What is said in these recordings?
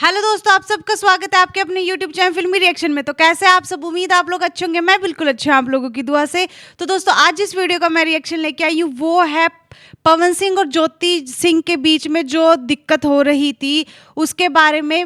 Hello दोस्तों, आप सबका स्वागत है आपके अपने यूट्यूब चैनल फिल्मी रिएक्शन में। तो कैसे आप सब? उम्मीद आप लोग अच्छे होंगे। मैं बिल्कुल अच्छी हूँ आप लोगों की दुआ से। तो दोस्तों, आज जिस वीडियो का मैं रिएक्शन लेके आई हूँ वो है पवन सिंह और ज्योति सिंह के बीच में जो दिक्कत हो रही थी उसके बारे में।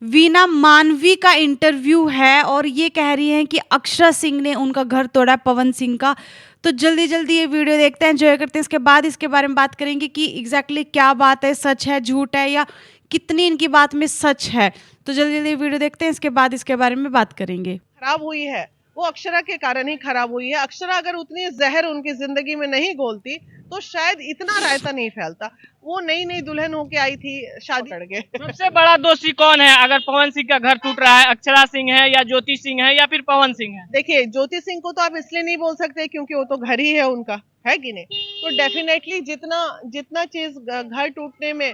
वीना मानवी का इंटरव्यू है और ये कह रही हैं कि अक्षरा सिंह ने उनका घर तोड़ा है पवन सिंह का। तो जल्दी जल्दी ये वीडियो देखते हैं, एंजॉय करते हैं। इसके बाद इसके बारे में बात करेंगे कि एग्जैक्टली क्या बात है, सच है झूठ है, या कितनी इनकी बात में सच है। तो जल्दी जल्दी वीडियो देखते हैं, इसके बाद इसके बारे में बात करेंगे। खराब हुई है वो अक्षरा के कारण ही खराब हुई है। अक्षरा अगर उतनी जहर उनकी जिंदगी में नहीं घोलती तो शायद इतना रायता नहीं फैलता। वो नई नई दुल्हन होके आई थी, शादी करके। सबसे बड़ा दोषी कौन है अगर पवन सिंह का घर टूट रहा है? अक्षरा सिंह है या ज्योति सिंह है या फिर पवन सिंह है? देखिए, ज्योति सिंह को तो आप इसलिए नहीं बोल सकते क्योंकि वो तो घर ही है उनका, है कि नहीं? तो डेफिनेटली जितना जितना चीज घर टूटने में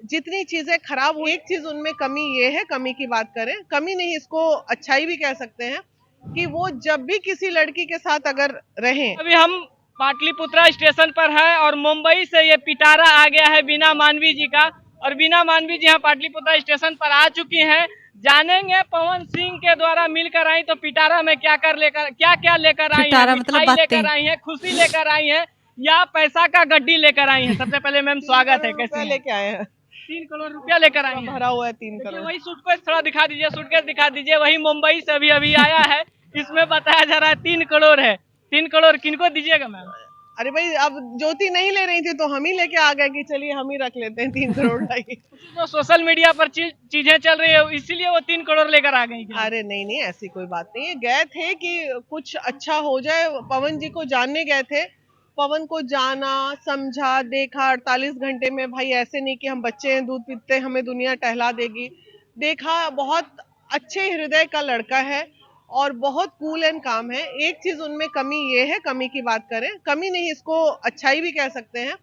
जितनी चीजें खराब हुई, एक चीज उनमें कमी ये है, कमी की बात करें, कमी नहीं इसको अच्छाई भी कह सकते हैं, कि वो जब भी किसी लड़की के साथ अगर रहें। अभी हम पाटलिपुत्रा स्टेशन पर है और मुंबई से ये पिटारा आ गया है वीना मानवी जी का। और वीना मानवी जी यहाँ पाटलिपुत्रा स्टेशन पर आ चुकी हैं। जानेंगे पवन सिंह के द्वारा मिलकर आई तो पिटारा में क्या क्या लेकर आई है? मतलब मिठाई लेकर आई है, खुशी लेकर आई है, या पैसा का गड्डी लेकर आई है? सबसे पहले मैम स्वागत है, कैसे हैं? लेके आए हैं 3 करोड़ रुपया लेकर आई है। भरा हुआ है 3 करोड़। वही सूटकेस थोड़ा दिखा दीजिए, सूटकेस दिखा दीजिए। वही मुंबई से अभी अभी आया है। इसमें बताया जा रहा है 3 करोड़ है। 3 करोड़ किनको दीजिएगा मैम? अरे भाई, अब ज्योति नहीं ले रही थी तो हम ही लेके आ गए कि चलिए हम ही रख लेते हैं 3 करोड़ का ही। तो सोशल मीडिया पर चीजें चल रही है इसीलिए वो 3 करोड़ लेकर आ गई क्या? अरे नहीं नहीं, ऐसी कोई बात नहीं है। गए थे कि कुछ अच्छा हो जाए, पवन जी को जानने गए थे। पवन को जाना, समझा, देखा 48 घंटे में। भाई ऐसे नहीं कि हम बच्चे हैं, दूध पीते हैं, हमें दुनिया टहला देगी। देखा, बहुत अच्छे हृदय का लड़का है और बहुत कूल एंड काम है। एक चीज उनमें कमी ये है, कमी की बात करें, कमी नहीं इसको अच्छाई भी कह सकते हैं,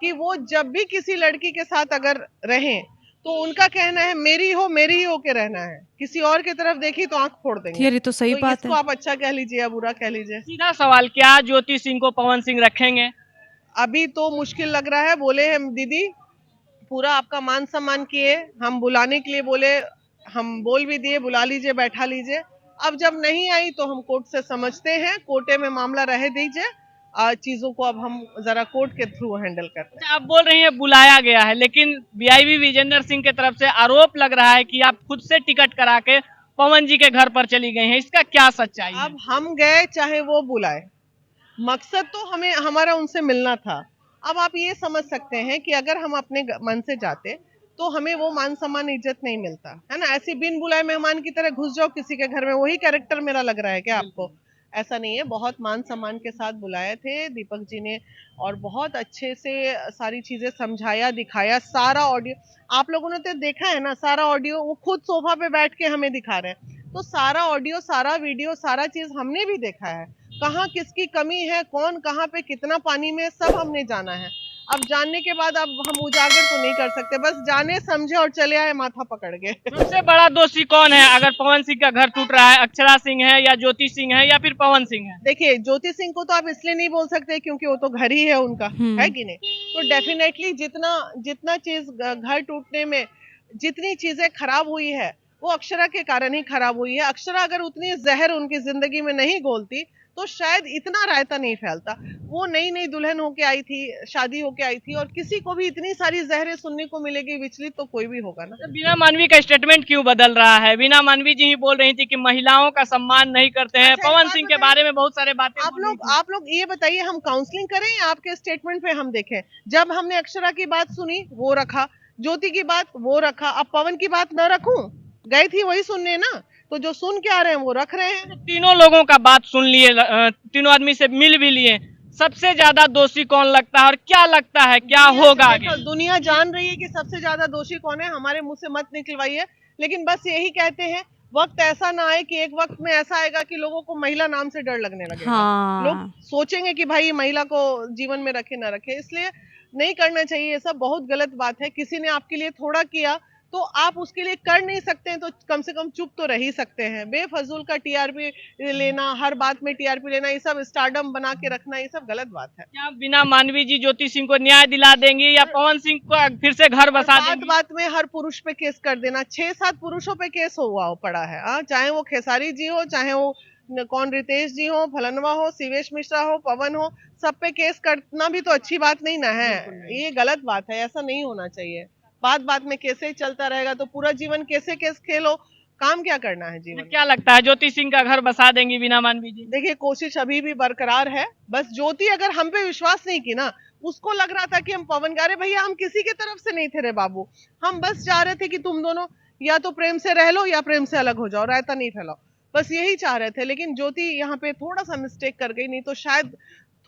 कि वो जब भी किसी लड़की के साथ अगर रहें तो उनका कहना है मेरी ही हो के रहना है। किसी और की तरफ देखी तो आंख फोड़ देंगे। ये तो सही बात इसको है। आप अच्छा कह लीजिए या बुरा कह लीजिए। सीधा सवाल, क्या ज्योति सिंह को पवन सिंह रखेंगे? अभी तो मुश्किल लग रहा है। बोले हैं दीदी, पूरा आपका मान सम्मान किए, हम बुलाने के लिए बोले, हम बोल भी दिए बुला लीजिए, बैठा लीजिए। अब जब नहीं आई तो हम कोर्ट से समझते हैं, कोर्टे में मामला रह दीजिए। चीजों को अब हम जरा कोर्ट के थ्रू हैंडल करते हैं। आप बोल रही हैं बुलाया गया है, लेकिन बीआईबी विजेंद्र सिंह की तरफ से आरोप लग रहा है कि आप खुद से टिकट करा के पवन जी के घर पर चली गई हैं। इसका क्या सच्चाई है? अब हम गए चाहे वो बुलाए, मकसद तो हमें हमारा उनसे मिलना था। अब आप ये समझ सकते हैं कि अगर हम अपने मन से जाते तो हमें वो मान सम्मान इज्जत नहीं मिलता है ना। ऐसी बिन बुलाए मेहमान की तरह घुस जाओ किसी के घर में, वही कैरेक्टर मेरा लग रहा है क्या आपको? ऐसा नहीं है, बहुत मान सम्मान के साथ बुलाए थे दीपक जी ने और बहुत अच्छे से सारी चीजें समझाया, दिखाया। सारा ऑडियो आप लोगों ने तो देखा है ना, सारा ऑडियो वो खुद सोफा पे बैठ के हमें दिखा रहे हैं। तो सारा ऑडियो, सारा वीडियो, सारा चीज हमने भी देखा है। कहाँ किसकी कमी है, कौन कहाँ पे कितना पानी में, सब हमने जाना है। अब जानने के बाद अब हम उजागर तो नहीं कर सकते, बस जाने समझे और चले आए माथा पकड़ के। सबसे बड़ा दोषी कौन है अगर पवन सिंह का घर टूट रहा है? अक्षरा सिंह है या ज्योति सिंह है या फिर पवन सिंह है? देखिए, ज्योति सिंह को तो आप इसलिए नहीं बोल सकते क्योंकि वो तो घर ही है उनका, है कि नहीं? तो डेफिनेटली जितना जितना चीज घर टूटने में जितनी चीजें खराब हुई है वो अक्षरा के कारण ही खराब हुई है। अक्षरा अगर उतनी जहर उनकी जिंदगी में नहीं घोलती तो शायद इतना रायता नहीं फैलता। वो नई नई दुल्हन होके आई थी, शादी होके आई थी, और किसी को भी इतनी सारी जहरें सुनने को मिलेगी विचलित तो कोई भी होगा ना। तो वीना मानवी का स्टेटमेंट क्यों बदल रहा है? वीना मानवी जी ही बोल रही थी कि महिलाओं का सम्मान नहीं करते हैं। अच्छा, पवन सिंह के बारे में बहुत सारे बातें आप लोग ये बताइए, हम काउंसलिंग करें या आपके स्टेटमेंट पे हम देखें? जब हमने अक्षरा की बात सुनी वो रखा, ज्योति की बात वो रखा, अब पवन की बात न रखूं? गई थी वही सुनने ना, तो जो सुन के आ रहे हैं वो रख रहे हैं। तीनों लोगों का बात सुन लिए, तीनों आदमी से मिल भी लिए। सबसे ज्यादा दोषी कौन लगता है और क्या लगता है क्या होगा आगे? दुनिया जान रही है कि सबसे ज्यादा दोषी कौन है। हमारे मुंह से मत निकलवाइए, लेकिन बस यही कहते हैं, वक्त ऐसा ना आए कि एक वक्त में ऐसा आएगा कि लोगों को महिला नाम से डर लगने लगेगा। हाँ। लोग सोचेंगे कि भाई महिला को जीवन में रखे ना रखे, इसलिए नहीं करना चाहिए। ये सब बहुत गलत बात है। किसी ने आपके लिए थोड़ा किया तो आप उसके लिए कर नहीं सकते हैं तो कम से कम चुप तो रह ही सकते हैं। बेफजूल का टीआरपी लेना, हर बात में टीआरपी लेना, ये सब स्टारडम बना के रखना, ये सब गलत बात है। क्या बीना मानवी जी ज्योति सिंह को न्याय दिला देंगी या पवन सिंह को फिर से घर बसा बात देंगी? बात में हर पुरुष पे केस कर देना, 6-7 पुरुषों पे केस हुआ पड़ा है। चाहे वो खेसारी जी हो, चाहे वो कौन रितेश जी हो, फलनवा हो, शिवेश मिश्रा हो, पवन हो, सब पे केस करना भी तो अच्छी बात नहीं ना है। ये गलत बात है, ऐसा नहीं होना चाहिए। बात बात में कैसे चलता रहेगा तो पूरा जीवन कैसे केस खेलो, काम क्या करना है जीवन में? क्या लगता है ज्योति सिंह का घर बसा देंगी बीना मानवी जी? देखिए, कोशिश अभी भी बरकरार है। बस ज्योति अगर हम पे विश्वास नहीं की ना, उसको लग रहा था कि हम पवन गा रहे, भैया हम किसी की तरफ से नहीं थे रे बाबू, हम बस चाह रहे थे कि तुम दोनों या तो प्रेम से रह लो या प्रेम से अलग हो जाओ, रायता नहीं फैलाओ, बस यही चाह रहे थे। लेकिन ज्योति यहाँ पे थोड़ा सा मिस्टेक कर गई, नहीं तो शायद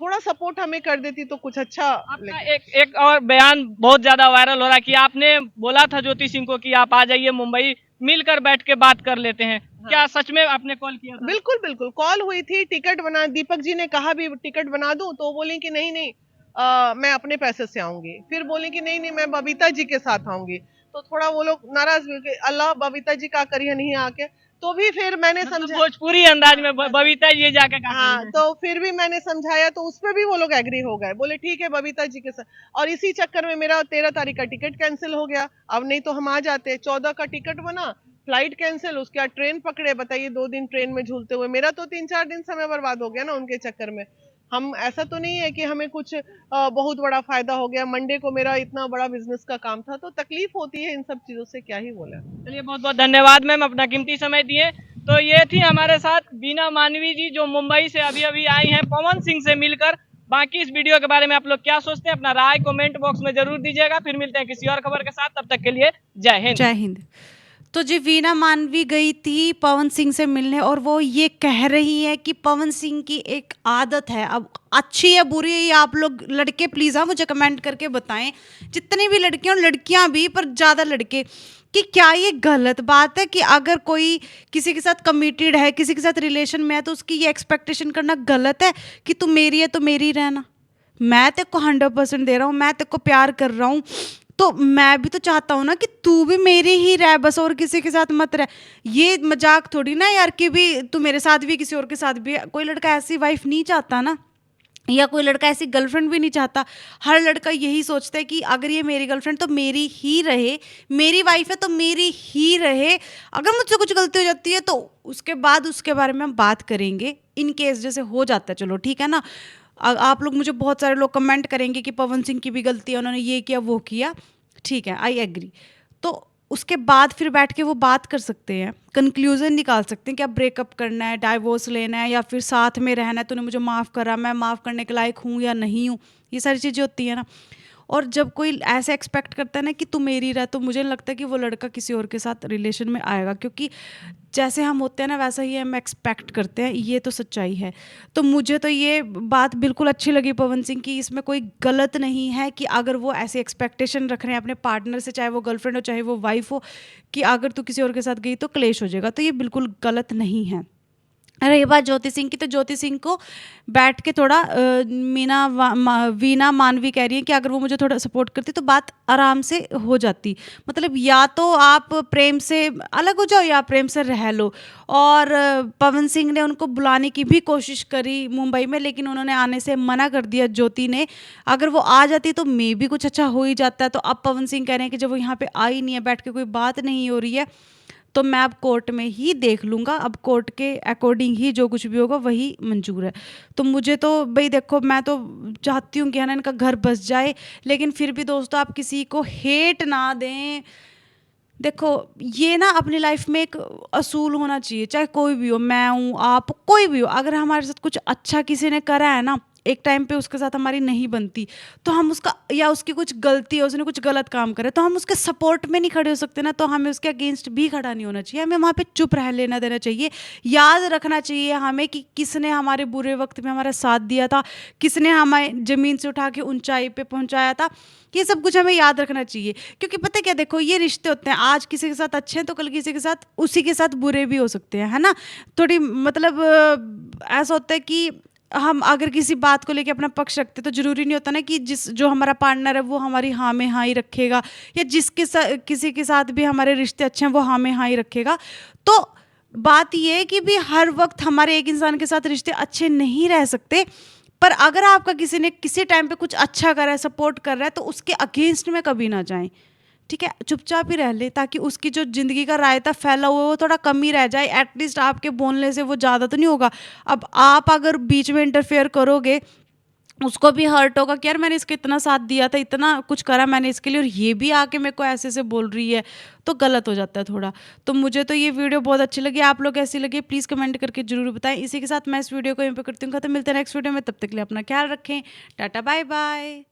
थोड़ा सपोर्ट हमें कर देती तो कुछ अच्छा। आपका एक और बयान बहुत ज्यादा वायरल हो रहा है कि आपने बोला था ज्योति सिंह को कि आप आ जाइए मुंबई, मिलकर बैठ के बात कर लेते हैं। क्या सच में आपने कॉल किया था? बिल्कुल बिल्कुल कॉल हुई थी, टिकट बना, दीपक जी ने कहा भी टिकट बना दूं, तो बोली कि नहीं नहीं मैं अपने पैसे से आऊंगी। फिर बोली कि नहीं नहीं मैं बबीता जी के साथ आऊंगी। तो थोड़ा वो लोग नाराज हुए कि अल्लाह बबीता जी का करिए नहीं आके। तो भी फिर मैंने समझा, भोजपुरी अंदाज में बबीता ये जाके कहा। हाँ, तो फिर भी मैंने समझाया तो उस पर भी वो लोग एग्री हो गए, बोले ठीक है बबीता जी के साथ। और इसी चक्कर में मेरा 13 तारीख का टिकट कैंसिल हो गया। अब नहीं तो हम आ जाते। 14 का टिकट बना, फ्लाइट कैंसिल, उसके बाद ट्रेन पकड़े। बताइए 2 दिन ट्रेन में झूलते हुए मेरा तो 3-4 दिन समय बर्बाद हो गया ना उनके चक्कर में। हम ऐसा तो नहीं है कि हमें कुछ बहुत बड़ा फायदा हो गया। मंडे को मेरा इतना बड़ा बिजनेस का काम था, तो तकलीफ होती है इन सब चीजों से, क्या ही बोला। चलिए बहुत बहुत धन्यवाद मैम, अपना कीमती समय दिए। तो ये थी हमारे साथ बीना मानवी जी जो मुंबई से अभी अभी आई हैं पवन सिंह से मिलकर। बाकी इस वीडियो के बारे में आप लोग क्या सोचते हैं, अपना राय कमेंट बॉक्स में जरूर दीजिएगा। फिर मिलते हैं किसी और खबर के साथ, तब तक के लिए जय हिंद। जय हिंद। तो जी वीना मानवी गई थी पवन सिंह से मिलने और वो ये कह रही है कि पवन सिंह की एक आदत है, अब अच्छी है बुरी है ये आप लोग लड़के प्लीज़ मुझे कमेंट करके बताएं, जितनी भी लड़कियां और लड़कियां भी, पर ज़्यादा लड़के, कि क्या ये गलत बात है कि अगर कोई किसी के साथ कमिटेड है, किसी के साथ रिलेशन में है, तो उसकी ये एक्सपेक्टेशन करना गलत है कि तू मेरी है तो मेरी रहना। मैं तेरे को 100% दे रहा हूँ, मैं तेरे को प्यार कर रहा हूँ, तो मैं भी तो चाहता हूँ ना कि तू भी मेरी ही रह, बस और किसी के साथ मत रह। ये मजाक थोड़ी ना यार कि भी तू मेरे साथ भी किसी और के साथ भी। कोई लड़का ऐसी वाइफ नहीं चाहता ना, या कोई लड़का ऐसी गर्लफ्रेंड भी नहीं चाहता। हर लड़का यही सोचता है कि अगर ये मेरी गर्लफ्रेंड तो मेरी ही रहे, मेरी वाइफ है तो मेरी ही रहे। अगर मुझसे कुछ गलती हो जाती है तो उसके बाद उसके बारे में हम बात करेंगे, इन केस जैसे हो जाता है, चलो ठीक है ना। आप लोग मुझे बहुत सारे लोग कमेंट करेंगे कि पवन सिंह की भी गलती है, उन्होंने ये किया वो किया, ठीक है, आई एग्री। तो उसके बाद फिर बैठ के वो बात कर सकते हैं, कंक्लूजन निकाल सकते हैं कि अब ब्रेकअप करना है, डाइवोर्स लेना है, या फिर साथ में रहना है। तूने मुझे माफ़ करा, मैं माफ़ करने के लायक हूँ या नहीं हूँ, ये सारी चीज़ें होती हैं ना। और जब कोई ऐसे एक्सपेक्ट करता है ना कि तू मेरी रह, तो मुझे नहीं लगता कि वो लड़का किसी और के साथ रिलेशन में आएगा, क्योंकि जैसे हम होते हैं ना वैसा ही हम एक्सपेक्ट करते हैं, ये तो सच्चाई है। तो मुझे तो ये बात बिल्कुल अच्छी लगी पवन सिंह की, इसमें कोई गलत नहीं है कि अगर वो ऐसी एक्सपेक्टेशन रख रहे हैं अपने पार्टनर से, चाहे वो गर्लफ्रेंड हो चाहे वो वाइफ हो, कि अगर तू किसी और के साथ गई तो क्लेश हो जाएगा, तो ये बिल्कुल गलत नहीं है। रही बात ज्योति सिंह की, तो ज्योति सिंह को बैठ के थोड़ा वीना मानवी कह रही है कि अगर वो मुझे थोड़ा सपोर्ट करती तो बात आराम से हो जाती। मतलब या तो आप प्रेम से अलग हो जाओ या प्रेम से रह लो। और पवन सिंह ने उनको बुलाने की भी कोशिश करी मुंबई में, लेकिन उन्होंने आने से मना कर दिया ज्योति ने। अगर वो आ जाती तो मे भी कुछ अच्छा हो ही जाता है। तो अब पवन सिंह कह रहे हैं कि जब वो यहाँ पे आई नहीं है, बैठ के कोई बात नहीं हो रही है, तो मैं अब कोर्ट में ही देख लूँगा, अब कोर्ट के अकॉर्डिंग ही जो कुछ भी होगा वही मंजूर है। तो मुझे तो भाई देखो, मैं तो चाहती हूँ कि है ना इनका घर बस जाए, लेकिन फिर भी दोस्तों आप किसी को हेट ना दें। देखो ये ना अपनी लाइफ में एक असूल होना चाहिए, चाहे कोई भी हो, मैं हूँ आप, कोई भी हो, अगर हमारे साथ कुछ अच्छा किसी ने करा है ना, एक टाइम पे उसके साथ हमारी नहीं बनती, तो हम उसका, या उसकी कुछ गलती है, उसने कुछ गलत काम करे, तो हम उसके सपोर्ट में नहीं खड़े हो सकते ना, तो हमें उसके अगेंस्ट भी खड़ा नहीं होना चाहिए, हमें वहाँ पे चुप रह लेना देना चाहिए। याद रखना चाहिए हमें कि किसने हमारे बुरे वक्त में हमारा साथ दिया था, किसने हमें ज़मीन से उठा के ऊंचाई पे पहुँचाया था, ये सब कुछ हमें याद रखना चाहिए। क्योंकि पता है क्या, देखो ये रिश्ते होते हैं, आज किसी के साथ अच्छे हैं तो कल किसी के साथ, उसी के साथ बुरे भी हो सकते हैं, है ना। थोड़ी मतलब ऐसा होता है कि हम अगर किसी बात को लेके अपना पक्ष रखते तो ज़रूरी नहीं होता ना कि जो हमारा पार्टनर है वो हमारी हाँ में हाँ ही रखेगा, या किसी के साथ भी हमारे रिश्ते अच्छे हैं वो हाँ में हाँ ही रखेगा। तो बात ये है कि भी हर वक्त हमारे एक इंसान के साथ रिश्ते अच्छे नहीं रह सकते, पर अगर आपका किसी ने किसी टाइम पे कुछ अच्छा करा है, सपोर्ट कर रहा है, तो उसके अगेंस्ट में कभी ना जाएं, ठीक है, चुपचाप ही रह ले, ताकि उसकी जो ज़िंदगी का रायता फैला हुआ है वो थोड़ा कम ही रह जाए। एटलीस्ट आपके बोलने से वो ज़्यादा तो नहीं होगा। अब आप अगर बीच में इंटरफेयर करोगे, उसको भी हर्ट होगा कि यार मैंने इसको इतना साथ दिया था, इतना कुछ करा मैंने इसके लिए, और ये भी आके मेरे को ऐसे से बोल रही है, तो गलत हो जाता है थोड़ा। तो मुझे तो ये वीडियो बहुत अच्छी लगी, आप लोग कैसी लगी प्लीज़ कमेंट करके जरूर बताएं। इसी के साथ मैं इस वीडियो को यहीं पे करती हूँ खत्म। मिलते हैं नेक्स्ट वीडियो में, तब तक के लिए अपना ख्याल रखें। Tata bye bye.